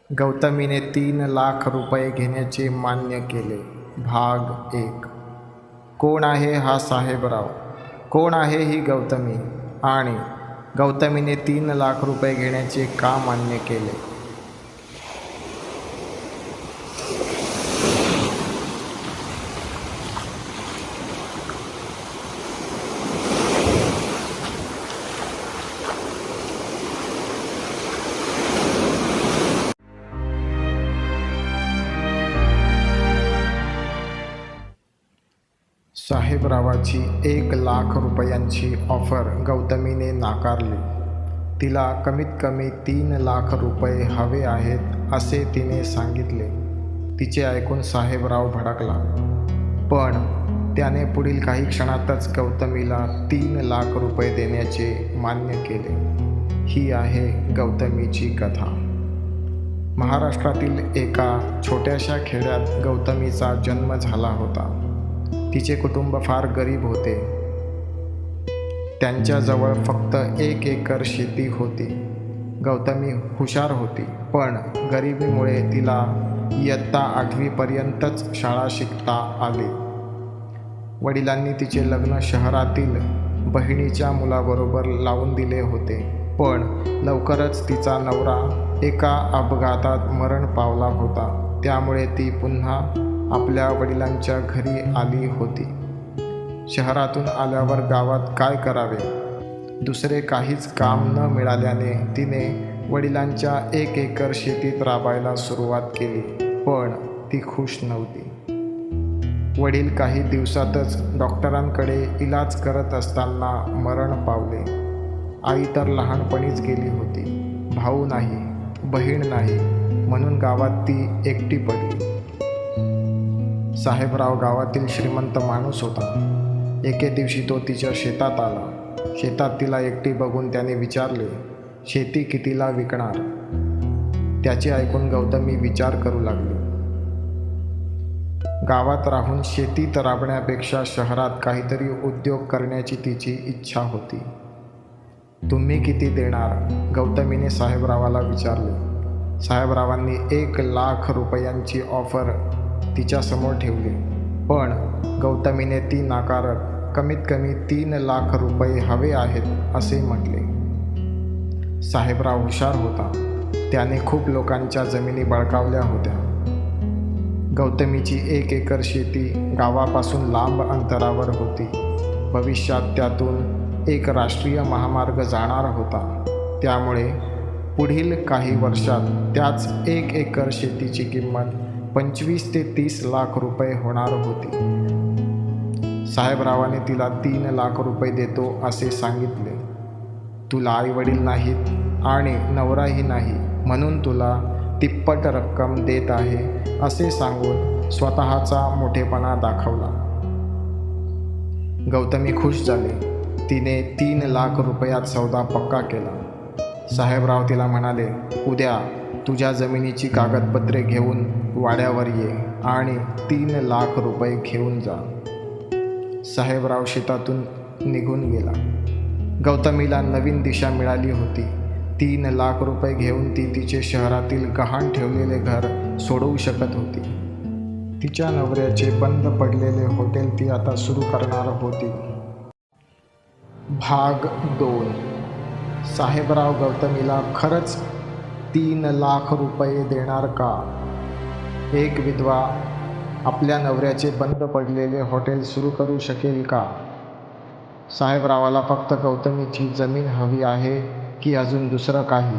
गौतमीने 3 लाख रुपये घेण्याचे मान्य केले. भाग 1. कोण आहे हा साहेबराव? कोण आहे ही गौतमी? आणि गौतमीने 3 लाख रुपये घेण्याचे का मान्य केले? साहेबरावाची 1 लाख रुपयांची ऑफर गौतमीने नाकारली. तिला कमीत कमी 3 लाख रुपये हवे आहेत असे तिने सांगितले. तिचे ऐकून साहेबराव भडकला, पण त्याने पुढील काही क्षणातच गौतमीला 3 लाख रुपये देण्याचे मान्य केले. ही आहे गौतमीची कथा. महाराष्ट्रातील एका छोट्याशा खेड्यात गौतमीचा जन्म झाला होता. तिचे कुटुंब फार गरीब होते. त्यांच्याजवळ फक्त 1 एकर शेती होती. गौतमी हुशार होती, पण गरिबीमुळे तिला इयत्ता 8वीपर्यंतच शाळा शिकता आली. वडिलांनी तिचे लग्न शहरातील बहिणीच्या मुलाबरोबर लावून दिले होते, पण लवकरच तिचा नवरा एका अपघातात मरण पावला होता. त्यामुळे ती पुन्हा आपल्या वडिलांच्या घरी आली होती. शहरातून आल्यावर गावात काय करावे, दुसरे काहीच काम न मिळाल्याने तिने वडिलांच्या 1 एकर शेतीत राबायला सुरुवात केली. पण ती खुश नव्हती. वडील काही दिवसातच डॉक्टरांकडे इलाज करत असताना मरण पावले. आई तर लहानपणीच गेली होती. भाऊ नाही, बहीण नाही, म्हणून गावात ती एकटी पडली. साहेबराव गावातील श्रीमंत माणूस होता. एके दिवशी तो तिच्या शेतात आला. शेतात तिला एकटी बघून त्याने विचारले, शेती कितीला विकणार? त्याचे ऐकून गौतमी विचार करू लागली. गावात राहून शेतीत राबण्यापेक्षा शहरात काहीतरी उद्योग करण्याची तिची इच्छा होती. तुम्ही किती देणार? गौतमीने साहेबरावाला विचारले. साहेबरावांनी 1 लाख रुपयांची ऑफर तिच्यासमोर ठेवली, पण गौतमीने ती नाकारत कमीत कमी 3 लाख रुपये हवे आहेत असे म्हटले. साहेबराव हुशार होता. त्याने खूप लोकांच्या जमिनी बळकावल्या होत्या. गौतमीची 1 एकर शेती गावापासून लांब अंतरावर होती. भविष्यात त्यातून एक राष्ट्रीय महामार्ग जाणार होता. त्यामुळे पुढील काही वर्षात त्याच 1 एकर शेतीची किंमत 25 ते 30 लाख रुपये होणार होती. साहेबरावाने तिला 3 लाख रुपये देतो असे सांगितले. तुला आईवडील नाहीत आणि नवराही नाही, म्हणून तुला तिप्पट रक्कम देत आहे असे सांगून स्वतःचा मोठेपणा दाखवला. गौतमी खुश झाली. तिने 3 लाख रुपयात सौदा पक्का केला. साहेबराव तिला म्हणाले, उद्या तुझ्या जमिनीची कागदपत्रे घेऊन वाड्यावर ये आणि 3 लाख रुपये घेऊन जा. साहेबराव शेतातून निघून गेला. गौतमीला नवीन दिशा मिळाली होती. 3 लाख रुपये घेऊन ती तिचे शहरातील गहाण ठेवलेले घर सोडवू शकत होती. तिच्या नवऱ्याचे बंद पडलेले हॉटेल ती आता सुरू करणार होती. भाग 2. साहेबराव गौतमीला खरंच 3 लाख रुपये देणार का? एक विधवा आपल्या नवऱ्याचे बंद पडलेले हॉटेल सुरू करू शकेल का? साहेबरावाला फक्त गौतमीची जमीन हवी आहे की अजून दुसरं काही?